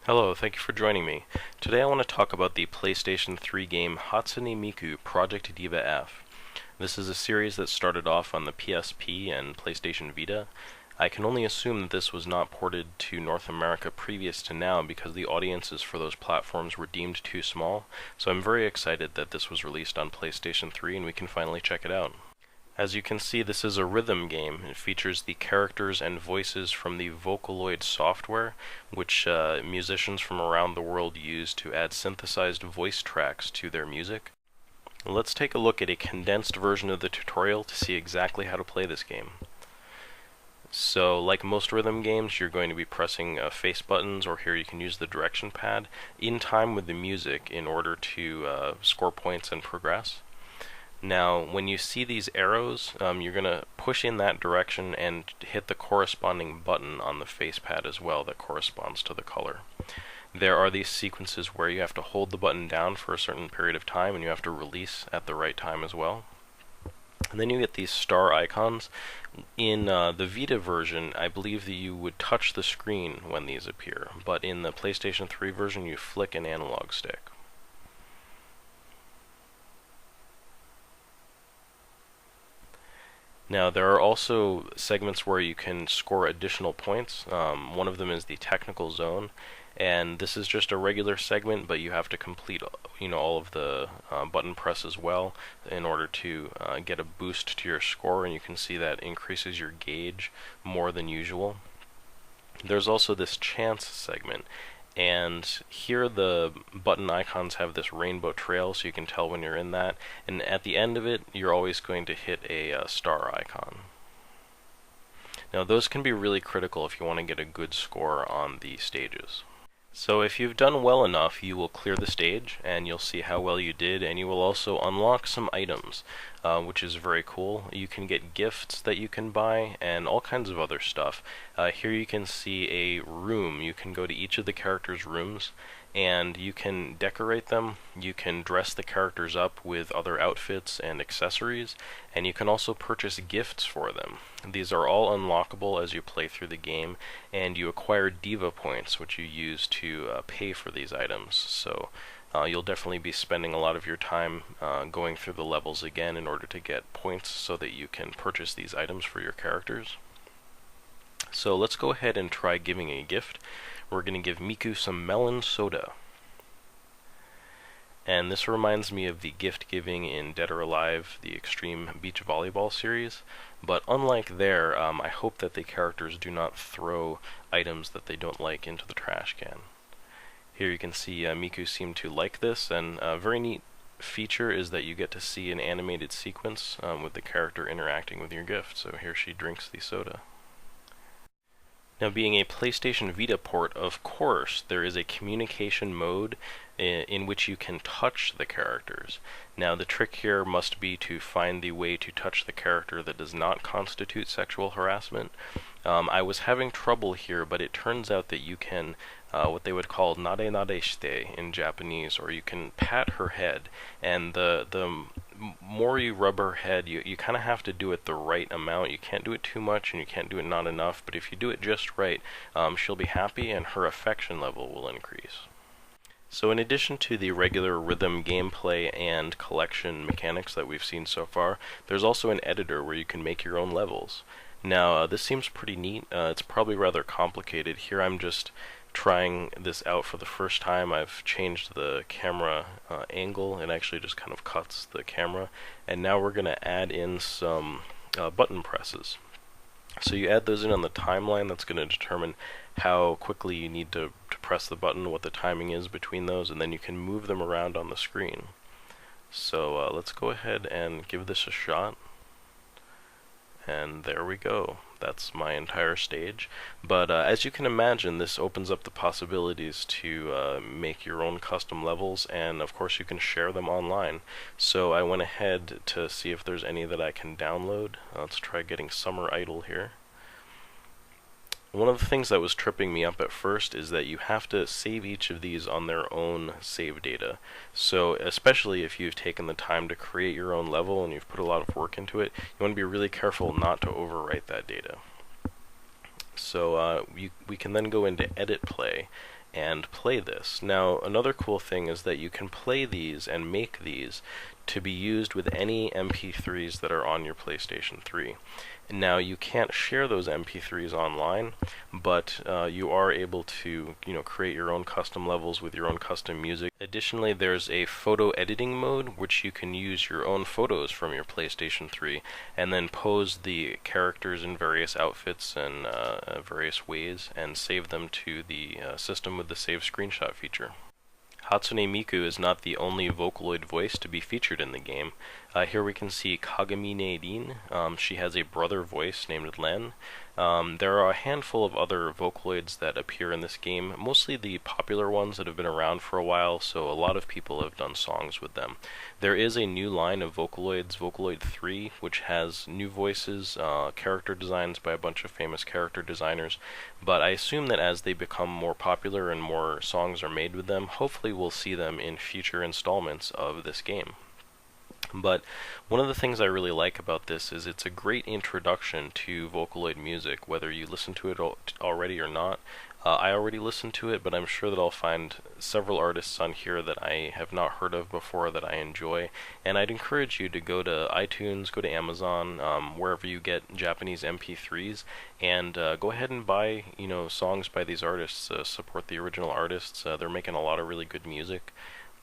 Hello, thank you for joining me. Today I want to talk about the PlayStation 3 game Hatsune Miku Project Diva F. This is a series that started off on the PSP and PlayStation Vita. I can only assume that this was not ported to North America previous to now because the audiences for those platforms were deemed too small, so I'm very excited that this was released on PlayStation 3 and we can finally check it out. As you can see, this is a rhythm game. It features the characters and voices from the Vocaloid software, which musicians from around the world use to add synthesized voice tracks to their music. Let's take a look at a condensed version of the tutorial to see exactly how to play this game. So, like most rhythm games, you're going to be pressing face buttons, or here you can use the direction pad, in time with the music in order to score points and progress. Now, when you see these arrows, you're going to push in that direction and hit the corresponding button on the face pad as well that corresponds to the color. There are these sequences where you have to hold the button down for a certain period of time and you have to release at the right time as well. And then you get these star icons. In the Vita version, I believe that you would touch the screen when these appear, but in the PlayStation 3 version you flick an analog stick. Now, there are also segments where you can score additional points. One of them is the technical zone, and this is just a regular segment, but you have to complete, all of the button press as well in order to get a boost to your score, and you can see that increases your gauge more than usual. There's also this chance segment, and here the button icons have this rainbow trail so you can tell when you're in that, and at the end of it you're always going to hit a star icon. Now those can be really critical if you want to get a good score on the stages. So if you've done well enough, you will clear the stage and you'll see how well you did, and you will also unlock some items, which is very cool. You can get gifts that you can buy and all kinds of other stuff. Here you can see a room. You can go to each of the characters' rooms and you can decorate them. You can dress the characters up with other outfits and accessories, and you can also purchase gifts for them. These are all unlockable as you play through the game, and you acquire Diva points, which you use to pay for these items. So you'll definitely be spending a lot of your time going through the levels again in order to get points so that you can purchase these items for your characters. So let's go ahead and try giving a gift. We're going to give Miku some melon soda. And this reminds me of the gift giving in Dead or Alive, the Extreme Beach Volleyball series. But unlike there, I hope that the characters do not throw items that they don't like into the trash can. Here you can see Miku seemed to like this, and a very neat feature is that you get to see an animated sequence with the character interacting with your gift. So here she drinks the soda. Now, being a PlayStation Vita port, of course, there is a communication mode in which you can touch the characters. Now, the trick here must be to find the way to touch the character that does not constitute sexual harassment. I was having trouble here, but it turns out that you can what they would call nare nare shite in Japanese, or you can pat her head, and the more you rub her head, you kind of have to do it the right amount. You can't do it too much and you can't do it not enough, but if you do it just right, she'll be happy and her affection level will increase. So in addition to the regular rhythm gameplay and collection mechanics that we've seen so far, there's also an editor where you can make your own levels. Now this seems pretty neat. It's probably rather complicated. Here I'm just trying this out for the first time. I've changed the camera angle. It actually just kind of cuts the camera, and now we're going to add in some button presses. So you add those in on the timeline. That's going to determine how quickly you need to press the button, what the timing is between those, and then you can move them around on the screen. So let's go ahead and give this a shot. And there we go. That's my entire stage. But as you can imagine, this opens up the possibilities to make your own custom levels, and of course you can share them online. So I went ahead to see if there's any that I can download. Let's try getting Summer Idol here. One of the things that was tripping me up at first is that you have to save each of these on their own save data. So especially if you've taken the time to create your own level and you've put a lot of work into it, you want to be really careful not to overwrite that data. So we can then go into Edit Play, and play this. Now, another cool thing is that you can play these and make these to be used with any MP3s that are on your PlayStation 3. Now, you can't share those MP3s online, but you are able to, create your own custom levels with your own custom music. Additionally, there's a photo editing mode, which you can use your own photos from your PlayStation 3 and then pose the characters in various outfits and various ways and save them to the system with the save screenshot feature. Hatsune Miku is not the only Vocaloid voice to be featured in the game. Here we can see Kagamine Rin. She has a brother voice named Len. There are a handful of other Vocaloids that appear in this game, mostly the popular ones that have been around for a while, so a lot of people have done songs with them. There is a new line of Vocaloids, Vocaloid 3, which has new voices, character designs by a bunch of famous character designers, but I assume that as they become more popular and more songs are made with them, hopefully we'll see them in future installments of this game. But one of the things I really like about this is it's a great introduction to Vocaloid music, whether you listen to it already or not. I already listened to it, but I'm sure that I'll find several artists on here that I have not heard of before that I enjoy, and I'd encourage you to go to iTunes, go to Amazon, wherever you get Japanese MP3s, and go ahead and buy, songs by these artists. Support the original artists. They're making a lot of really good music.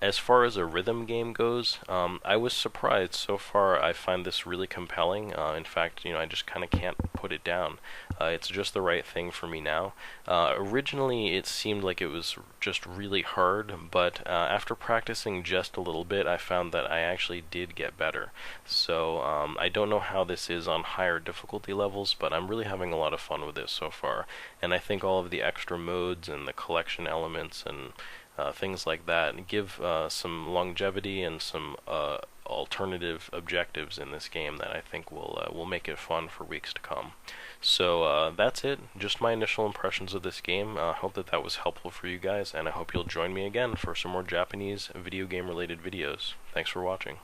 As far as a rhythm game goes, I was surprised. So far I find this really compelling. In fact, I just kind of can't put it down. It's just the right thing for me now. Originally it seemed like it was just really hard, but after practicing just a little bit, I found that I actually did get better. So I don't know how this is on higher difficulty levels, but I'm really having a lot of fun with this so far. And I think all of the extra modes and the collection elements and things like that give some longevity and some alternative objectives in this game that I think will make it fun for weeks to come. So that's it. Just my initial impressions of this game. I hope that was helpful for you guys, and I hope you'll join me again for some more Japanese video game related videos. Thanks for watching.